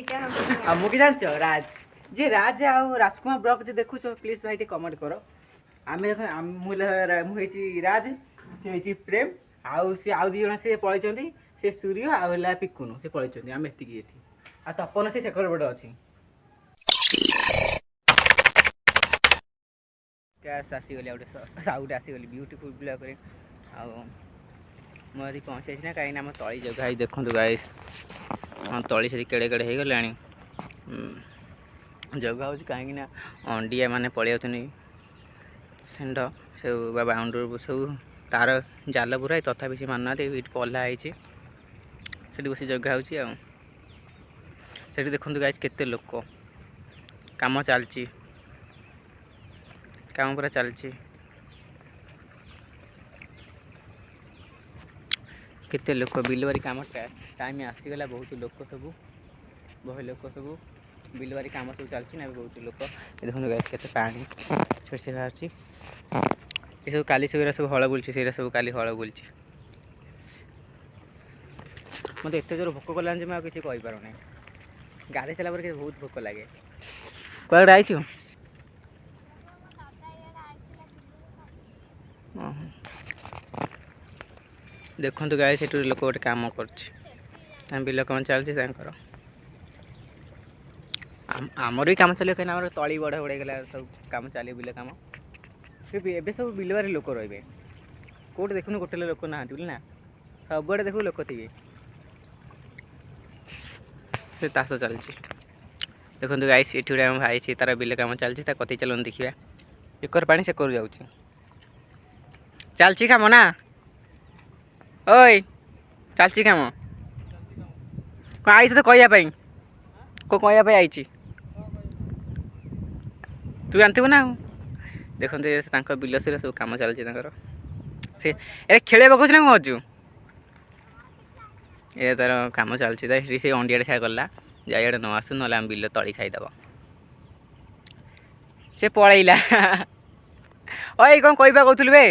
मुझे जान राज जे राज आउ राजकुमार ब्लॉग जे देखु प्लीज भाई टे कमेंट करो आमे मुझे राज से प्रेम आउ सी आउ दी जण से पळैचंदी से सूर्य आउला पिकुनु से पळैचंदी आमे एतिकी एठी आ तपन से शेखर बड अछि कैस आसी गली आउटे साउट आसी गली ब्यूटीफुल ब्लॉग रे आ मोरी पहुंचे ना कहीं ना तली जगह देखो गाइस तली से केड़े केड़े हो गलानी जगह हूँ कहीं अंडिया माने पलि सेंड सब बाउंड्री सब तार जाल पूरा तथापि से मानुना पल्ला होती बस जगह हूँ से देखो गाइस केते लोक काम चलती काम पूरा चलती केते लोक बिलवारी काम टाइम आसीगला बहुत लोक सब सब बिलवारी काम सब चलती ना बहुत लोक देखो गाइस केते पानी छोटे बाहर ये सब काली सब हल बुलची से सब काली हल बुलची मत एत जोर भोक कलान जे मैं किसी कहि पारो नै गाड़ी चला पर बहुत भोक लगे कड़े आइछु देखो गाय से लोक गोटे कम कर बिल कम चलती आमर भी कम चलिए कहीं तली बढ़ बढ़ गला सब कम चलिए बिल कम एबे सब बिल बारे लोक रे कौटे देखुन गोटे लोक ना ना सब बड़े देखो लोक थे से तास चलती देखो गाइस ये आम भाई तार बिल कम चलती कति चलन देखा एकर पानी से कर जाऊँ चलती कम ना ओए चलती कम कौन आई तो कहवाई को कहवाई आई तू जानते ना देखते बिल से सब कम चलती से खेल पकाऊ ना कौन अच्छु ये तार कम चलती से अंडिया छा गला जाइए न आसू ना आम बिल तली खाईदब से पलैला ओए कौन कहवा कहूलु बे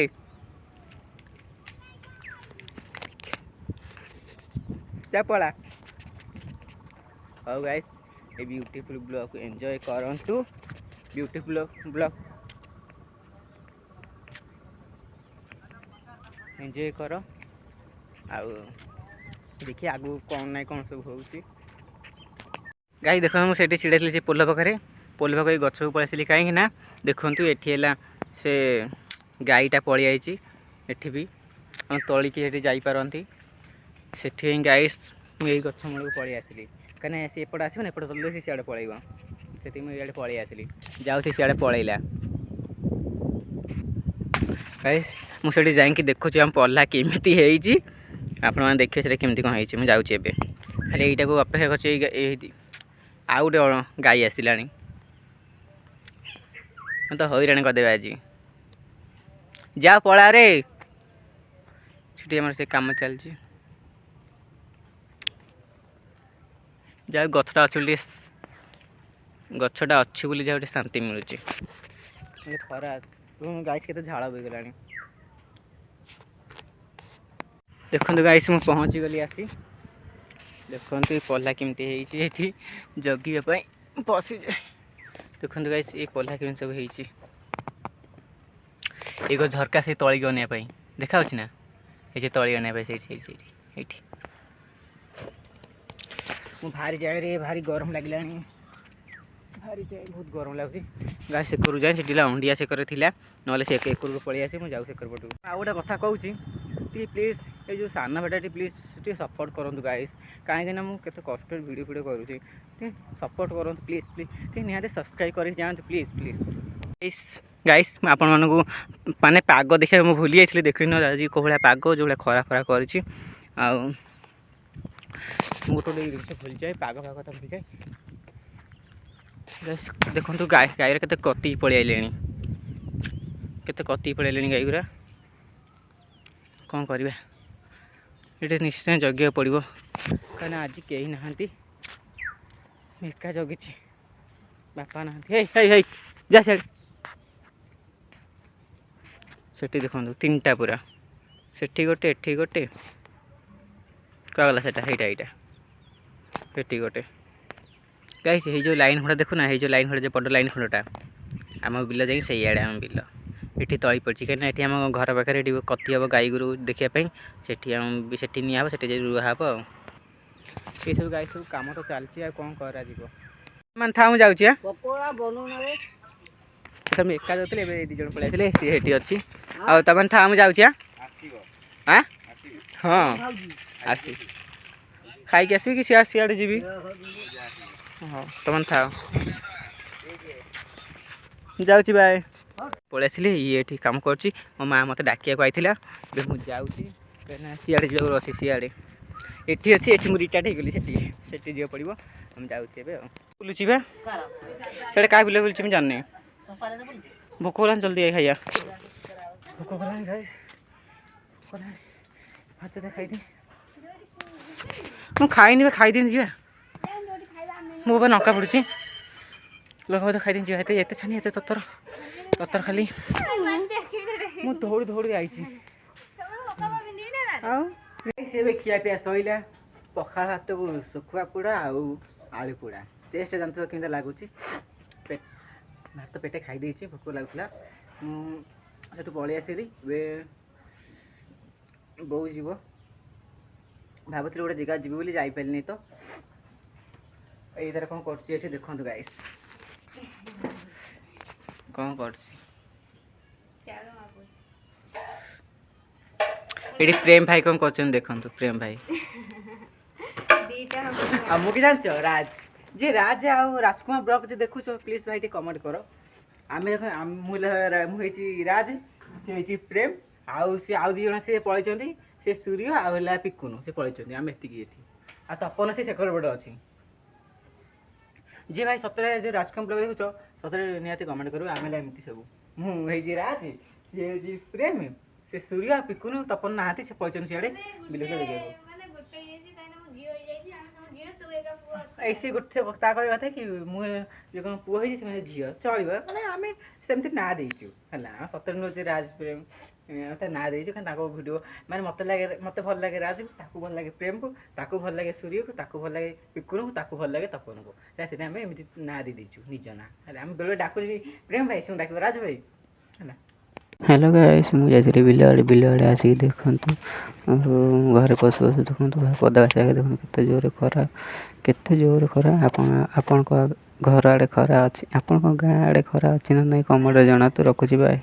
जा पड़ा how guys a beautiful blog को एंजॉय करंतु ब्यूटीफुल ब्लॉग एंजॉय कर आउ देखिए आगु कौन ना कौन सब होउची गाइस देखो मुझे छिड़ाई से पोल पाखे पोल पाखे गछ को पलि कहीं ना देखु ये से गाईटा पलि आई एठी भी हम तलिकी जापारती से गाइस मुझे गछ मूल को पलि आसली कहीं सी एपट आसो एपट चल सी सियाड़े पलैब से मुझे पलि आसली जाऊ सियाड़े पलैला गाइस मुझे जाकि देखुची आम पल्ला केमी है आपण देखिए से केमती कौन है मुझे खाली यहीटा को अपेक्षा कर आउ गोटे गाई आसला तो हईराण करदे आज जा पड़ा रे से कम चलती जा गछटा अच्छे गछटा अच्छी बोली गोटे शांति मिलूँ खरा गाइस के झाड़ बोगला देखो गाइस मुझे पहुँची गली आसी देखो पल्ला केमती जगिए बसी जाए देखो गाइस ये पल्ला केमी सब एक झरका से तली अनाई देखा ना ये तली अनाई से भारी जाए रे भारी गरम लगे भारी जाए बहुत गरम लगे गाय सेकर जाए से अंडिया सेकर थी ना से एकर पलि आसे मुझे जाऊँ सेकर पटू आ गोटे कथा कहूँ प्लीज ये जो सान बेटा प्लीज सपोर्ट करूँ गाइस कहीं मुझे कष्ट वीडियो वीडियो करुँची सपोर्ट करूँ प्लीज प्लीज निहाती सब्सक्राइब कर जातु प्लीज प्लीज गाइस आपण मानू माने पाग देखा मुझे भूली जाइए देख आज कौ भाया पाग जो खरा खरा कर गोटे जिन भूल जाए पाग फाग तो भूल जाए देखो गाय गायर के कति पलि आइले केते कति पलि आइले गाई गुरा कौन करवा ये निश्चय जगिया पड़ो कहीं आज कहीं नहांती एका जगी बापा ना जा से देखो तीन पूरा से गोटे एठी गोटे क्या गला से गोटे गाइस ये जो लाइन खंड देखुना ये जो लाइन खंड जो बड़ लाइन खंडटा आम बिल जाए से आड़े आम बिल ये तली पड़ी कहीं ये आम घर पाखे ये कति हम गाई गोरु देखापी से निहब से रुआ हे ये सब गाई सब कम तो चलती कौन करा मैं था मुझे जाऊँगी तुम एका जाते दी जन पलि सी अच्छी आम था मुझे जाऊँगी हाँ हाँ आसी खाई आसबि कि सियाड़े जी हाँ तुम था जाऊँगी बाय पलि आसली ये कम कर मो माँ मत डाकिया आई मुझे जाऊँगी कहीं सियाड़े जा अच्छी सियाड़े ये अच्छी ये रिटायर्ड हो गली से जा पड़ो हम जाऊँगी बुलूची बे से क्या बुले बुलूची मुझे जानी भोक होगा जल्दी खाइया भोक होगा भात खाई मुझे खाई खाईदी जी मो बा नका पड़ी लोग खाई जी ये छानी ये ततर ततर खाली मुझे दौड़ी दौड़ी आई खिया पिया सैला पखाड़ भात को शुखुआ पोड़ा आलू पोड़ा टेस्ट जानते केमी लगुच भात पेटे खाई भोक लगुला मुझे पलि आसली बो जीव भावुली गोटे जगह जी बोली जापारे तो ये कौन कर देखु गाइस कौन कर प्रेम भाई कौन कर देखु प्रेम भाई मुझे जान राज जी राज आउ राजकुमार ब्लॉग जो देखु प्लीज भाई कमेंट कर आम मुझे राज से प्रेम आउ सी आउ दी जन से पलि से सूर्य आला पिकुनु से पलि आम एति आ तपन से शेखर बड़े अच्छी जी भाई सतरे जो राजकुमार ब्लॉग देखुच सतरे निहाती कमेंट करू आम एमती सब मुझे राज सी प्रेम से सूर्य पिकुनु तपन नहाती से पलि सियाड़े बिल देखिए ऐसे गोटे कह कथा कि मुझे कौन पुओ हो झील चल मैंने आम सेमती ना देचु है सतर नुहे राज प्रेम ना देचु भिडियो मैंने मत भल लगे राज को भल लगे प्रेम को भल लगे सूर्य को भल लगे पिकुन को भल लगे तपन को से आम एमती ना दे देचु निज ना आम बेले डाक प्रेम भाई से डाक राज भाई है। हेलो गाइस मुझे बिल आड़े आसिक देखु घर पशु पशु देखो पदा आगे देखो केते जोर खरा आपण घर आड़े खरा अच्छी आपण गाँ आड़े खरा अच्छी ना नहीं कमेंट जना तो रखुची बाय।